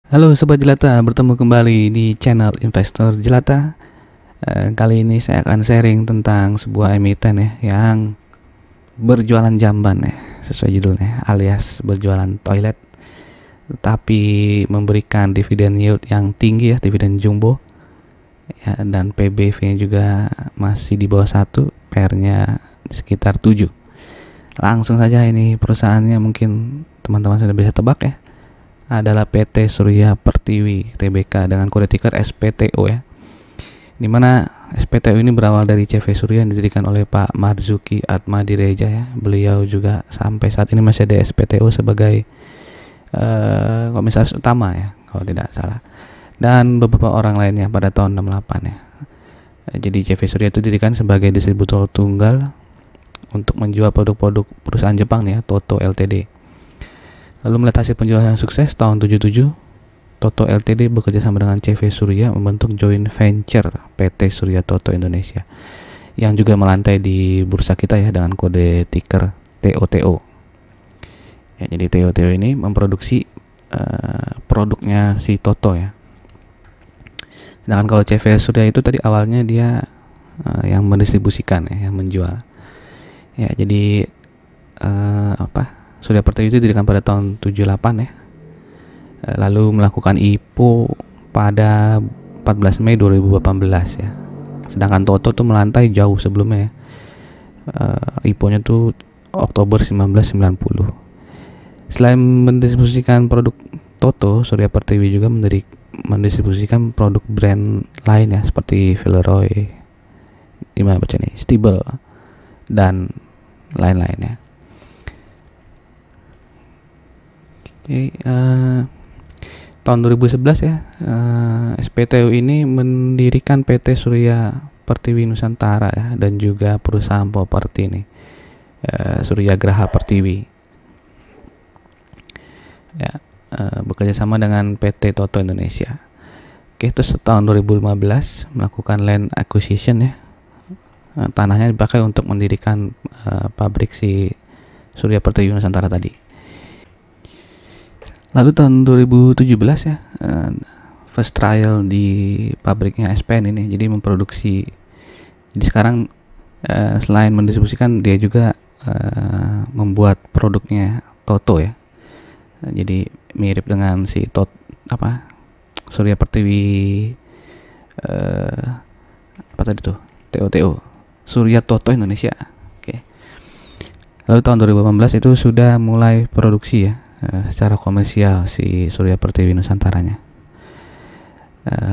Halo Sobat Jelata, bertemu kembali di channel Investor Jelata. Kali ini saya akan sharing tentang sebuah emiten ya yang berjualan jamban ya, sesuai judulnya, alias berjualan toilet, tetapi memberikan dividen yield yang tinggi ya, dividen jumbo ya, dan PBV-nya juga masih di bawah 1, PR-nya sekitar 7. Langsung saja, ini perusahaannya mungkin teman-teman sudah bisa tebak ya, adalah PT Surya Pertiwi Tbk dengan kode ticker SPTO ya. Dimana SPTO ini berawal dari CV Surya yang didirikan oleh Pak Marzuki Atmadireja ya. Beliau juga sampai saat ini masih ada SPTO sebagai komisaris utama ya, kalau tidak salah. Dan beberapa orang lainnya pada tahun 68 ya. Jadi CV Surya itu didirikan sebagai distributor tunggal untuk menjual produk-produk perusahaan Jepang ya, Toto Ltd. Lalu melihat hasil penjualan yang sukses tahun 77, Toto Ltd bekerja sama dengan CV Surya membentuk joint venture PT Surya Toto Indonesia yang juga melantai di bursa kita ya dengan kode ticker TOTO. Ya, jadi TOTO ini memproduksi produknya si Toto ya. Sedangkan kalau CV Surya itu tadi awalnya dia yang mendistribusikan ya, yang menjual. Ya, jadi Surya Pertiwi itu didirikan pada tahun 78 ya. Lalu melakukan IPO pada 14 Mei 2018 ya. Sedangkan Toto tuh melantai jauh sebelumnya ya. IPO-nya tuh Oktober 1990. Selain mendistribusikan produk Toto, Surya Pertiwi juga mendistribusikan produk brand lain ya, seperti Villeroy, gimana baca nih, Stibel, dan lain-lainnya. Tahun 2011 ya, SPTU ini mendirikan PT Surya Pertiwi Nusantara ya, dan juga perusahaan properti nih, Surya Graha Pertiwi ya, bekerja sama dengan PT Toto Indonesia. Oke, terus tahun 2015 melakukan land acquisition ya, tanahnya dipakai untuk mendirikan pabrik si Surya Pertiwi Nusantara tadi. Lalu tahun 2017 ya, first trial di pabriknya SPN ini, jadi memproduksi. Jadi sekarang selain mendistribusikan, dia juga membuat produknya Toto ya. Jadi mirip dengan si Surya Pertiwi apa tadi tuh, TOTO, Surya Toto Indonesia. Oke. Lalu tahun 2018 itu sudah mulai produksi ya, secara komersial si Surya Pertiwi Nusantaranya.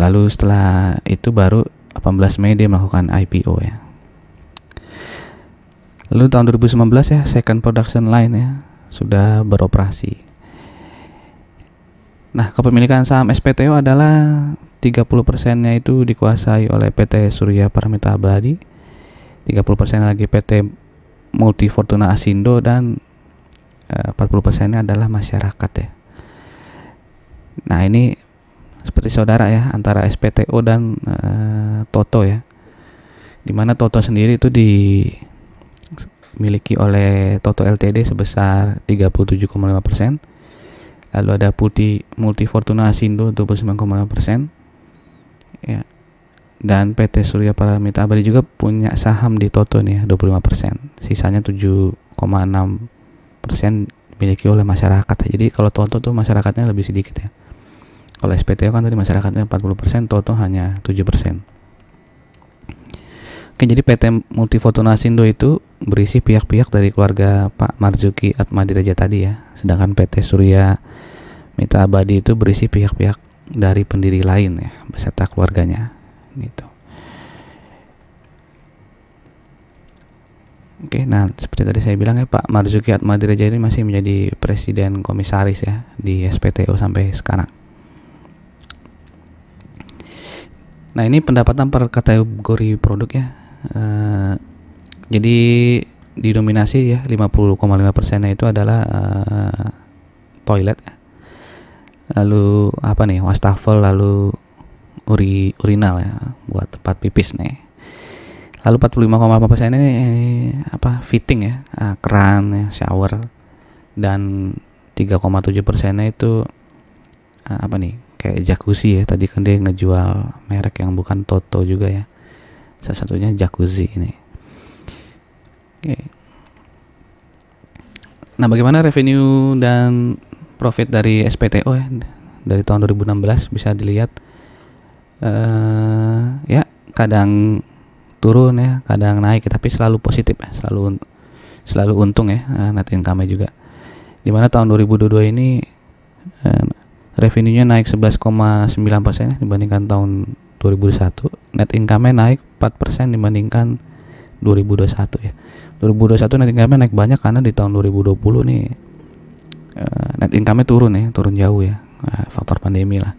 Lalu setelah itu baru 18 Mei dia melakukan IPO ya. Lalu tahun 2019 ya, second production line ya sudah beroperasi. Nah, kepemilikan saham SPTO adalah 30%-nya itu dikuasai oleh PT Surya Paramita Abadi, 30% lagi PT Multi Fortuna Asindo, dan 40%-nya adalah masyarakat ya. Nah, ini seperti saudara ya antara SPTO dan Toto ya. Dimana Toto sendiri itu dimiliki oleh Toto Ltd sebesar 37,5%. Lalu ada Multi Fortuna Asindo 29,5% ya. Dan PT Surya Paramita Abadi juga punya saham di Toto nih ya, 25%. Sisanya 7,6% dimiliki oleh masyarakat. Jadi kalau Toto tuh masyarakatnya lebih sedikit ya. Kalau SPTO kan tadi masyarakatnya 40%, Toto hanya 7%. Oke, jadi PT Multi Fortuna Asindo itu berisi pihak-pihak dari keluarga Pak Marzuki Atmadireja tadi ya. Sedangkan PT Surya Mita Abadi itu berisi pihak-pihak dari pendiri lain ya, beserta keluarganya gitu. Oke, nah seperti tadi saya bilang ya, Pak Marzuki Atmadireja ini masih menjadi presiden komisaris ya di SPTO sampai sekarang. Nah, ini pendapatan per kategori produk ya. Jadi didominasi ya, 50,5%-nya itu adalah toilet. Lalu apa nih, wastafel, lalu urinal ya, buat tempat pipis nih. Lalu 45,4% ini fitting ya, keran ya, shower, dan 3,7%-nya itu apa nih, kayak jacuzzi ya. Tadi kan dia ngejual merek yang bukan Toto juga ya, salah satunya jacuzzi ini. Oke. Nah, bagaimana revenue dan profit dari SPTO ya dari tahun 2016 bisa dilihat ya, kadang turun ya, kadang naik, tapi selalu positif ya, selalu untung ya, net income-nya juga. Dimana tahun 2022 ini revenue-nya naik 11,9% dibandingkan tahun 2021, net income-nya naik 4% dibandingkan 2021 ya. 2021 net income-nya naik banyak karena di tahun 2020 nih net income-nya turun jauh ya, faktor pandemi lah.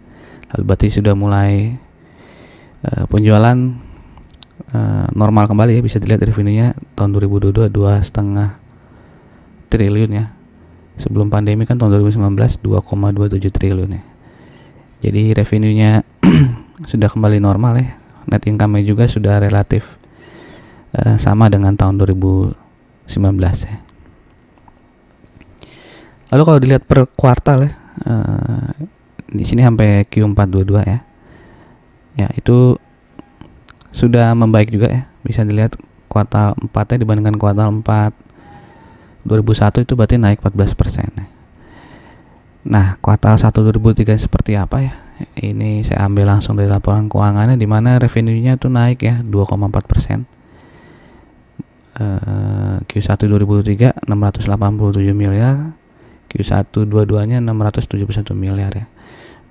Lalu berarti sudah mulai penjualan normal kembali ya. Bisa dilihat revenue-nya tahun 2022 2,5 triliun ya. Sebelum pandemi kan tahun 2019 2,27 triliun ya. Jadi revenue-nya sudah kembali normal ya. Net income-nya juga sudah relatif sama dengan tahun 2019 ya. Lalu kalau dilihat per kuartal ya, di sini sampai Q422 ya. Ya, itu sudah membaik juga ya. Bisa dilihat kuartal 4-nya dibandingkan kuartal 4 2001 itu berarti naik 14% ya. Nah, kuartal 1 2003 seperti apa ya? Ini saya ambil langsung dari laporan keuangannya, di mana revenue-nya tuh naik ya 2,4%. Q1 2003 687 miliar, Q1 22-nya 671 miliar ya.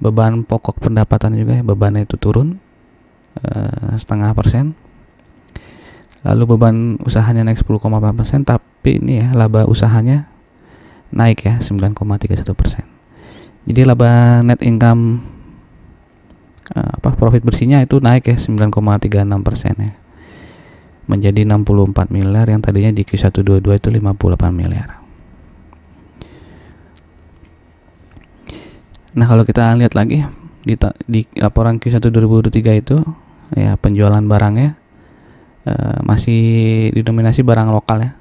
Beban pokok pendapatan juga ya, bebannya itu turun 0,5%. Lalu beban usahanya naik 10,4%, tapi ini ya laba usahanya naik ya 9,31%. Jadi laba net income profit bersihnya itu naik ya 9,36% ya, menjadi 64 miliar yang tadinya di Q122 itu 58 miliar. Nah, kalau kita lihat lagi di laporan Q1 2023 itu ya, penjualan barangnya masih didominasi barang lokal ya.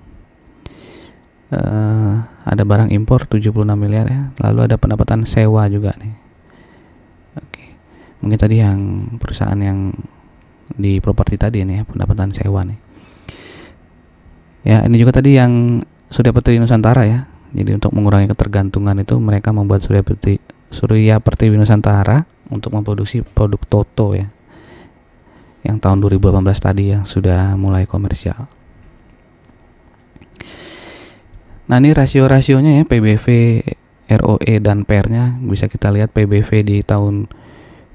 Ada barang impor 76 miliar ya. Lalu ada pendapatan sewa juga nih. Oke. Mungkin tadi yang perusahaan yang di properti tadi ini ya, pendapatan sewa nih. Ya, ini juga tadi yang Surya Pertiwi Nusantara ya. Jadi untuk mengurangi ketergantungan itu mereka membuat Surya Pertiwi Nusantara untuk memproduksi produk Toto ya, yang tahun 2018 tadi yang sudah mulai komersial. Nah, ini rasio-rasionya ya, PBV, ROE dan PER-nya bisa kita lihat. PBV di tahun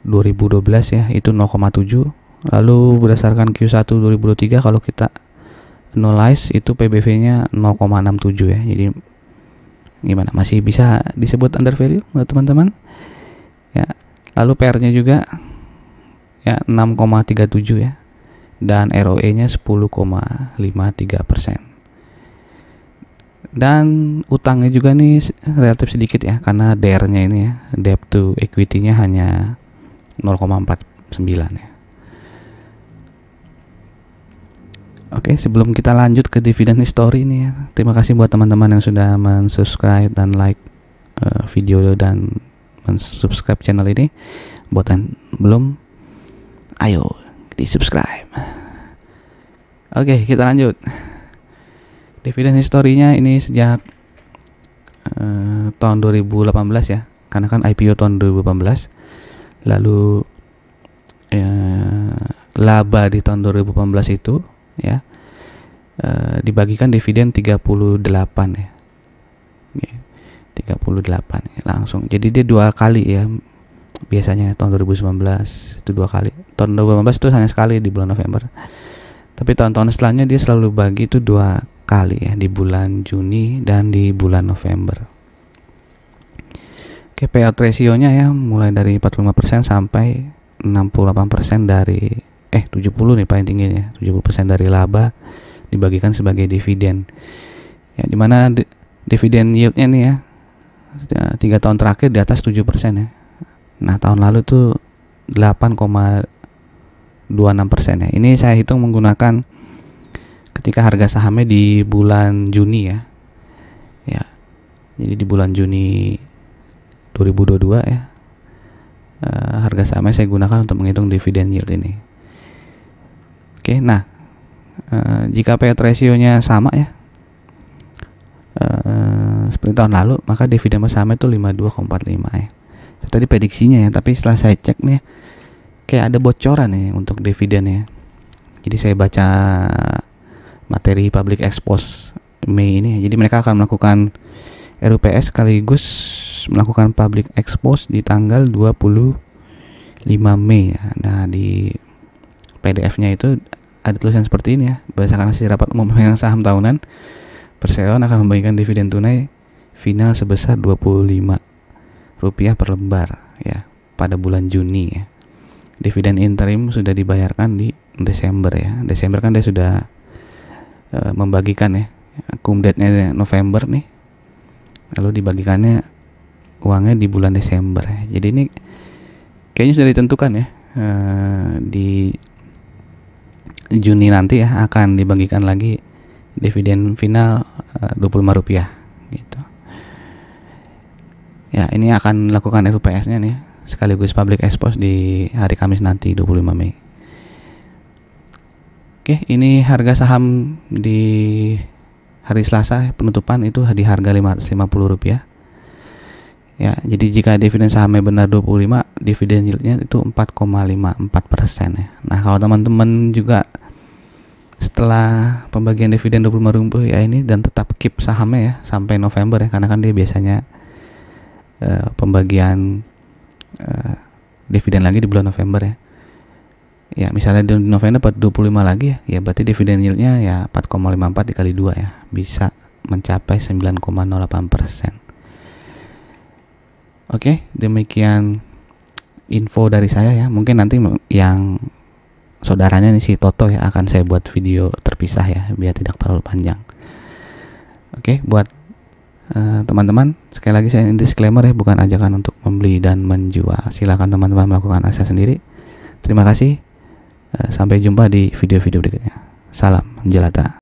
2012 ya itu 0,7. Lalu berdasarkan Q1 2023 kalau kita annualize itu PBV-nya 0,67 ya. Jadi gimana, masih bisa disebut under value menurut teman-teman ya. Lalu PR-nya juga ya 6,37 ya, dan ROE-nya 10,53%. Dan utangnya juga nih relatif sedikit ya, karena DER-nya ini ya, debt to equity-nya hanya 0,49 ya. Oke, sebelum kita lanjut ke dividen history ini ya, terima kasih buat teman-teman yang sudah mensubscribe dan like video dan mensubscribe channel ini. Buat yang belum, ayo di subscribe. Oke, kita lanjut. Dividen historinya ini sejak tahun 2018 ya, karena kan IPO tahun 2018. Lalu laba di tahun 2018 itu ya dibagikan dividen 38 ya. 38 ya, langsung. Jadi dia 2 kali ya. Biasanya tahun 2019 itu 2 kali. Tahun 2018 itu hanya sekali di bulan November. Tapi tahun-tahun setelahnya dia selalu bagi itu 2 kali ya, di bulan Juni dan di bulan November. Oke, payout ratio-nya ya mulai dari 45% sampai 68% dari 70 nih paling tingginya. 70% dari laba dibagikan sebagai dividen. Ya, dimana dividen yield-nya nih ya 3 tahun terakhir di atas 7% ya. Nah, tahun lalu tuh 8,26% ya. Ini saya hitung menggunakan ketika harga sahamnya di bulan Juni ya. Ya. Jadi di bulan Juni 2022 ya. harga sahamnya saya gunakan untuk menghitung dividen yield ini. Oke, nah jika payout ratio-nya sama ya seperti tahun lalu, maka dividen per saham itu 52,45 ya. Tadi prediksinya ya, tapi setelah saya cek nih kayak ada bocoran nih untuk dividennya. Jadi saya baca materi public expose Mei ini, jadi mereka akan melakukan RUPS sekaligus melakukan public expose di tanggal 25 Mei ya. Nah, di PDF-nya itu ada tulisan seperti ini ya: berdasarkan hasil rapat umum pemegang saham tahunan, Perseroan akan membagikan dividen tunai final sebesar Rp25 per lembar ya pada bulan Juni ya. Dividen interim sudah dibayarkan di Desember ya. Desember kan dia sudah membagikan ya, cum date-nya November nih, lalu dibagikannya uangnya di bulan Desember ya. Jadi ini kayaknya sudah ditentukan ya, di Juni nanti ya akan dibagikan lagi dividen final Rp25 gitu ya. Ini akan melakukan RUPS-nya nih sekaligus public expose di hari Kamis nanti 25 Mei. Oke, ini harga saham di hari Selasa penutupan itu di harga Rp550 ya. Jadi jika dividen sahamnya benar 25, dividen yieldnya itu 4,54% ya. Nah, kalau teman-teman juga setelah pembagian dividen Rp25 ya ini dan tetap keep sahamnya ya sampai November ya, karena kan dia biasanya pembagian dividen lagi di bulan November ya. Ya, misalnya di November dapat 25 lagi ya, berarti dividen yieldnya ya 4,54 dikali 2 ya, bisa mencapai 9,08%. Oke, demikian info dari saya ya. Mungkin nanti yang saudaranya nih si Toto ya akan saya buat video terpisah ya biar tidak terlalu panjang. Oke, buat teman-teman, sekali lagi saya disclaimer ya, bukan ajakan untuk membeli dan menjual. Silakan teman-teman melakukan analisa sendiri. Terima kasih. Sampai jumpa di video-video berikutnya. Salam jelata.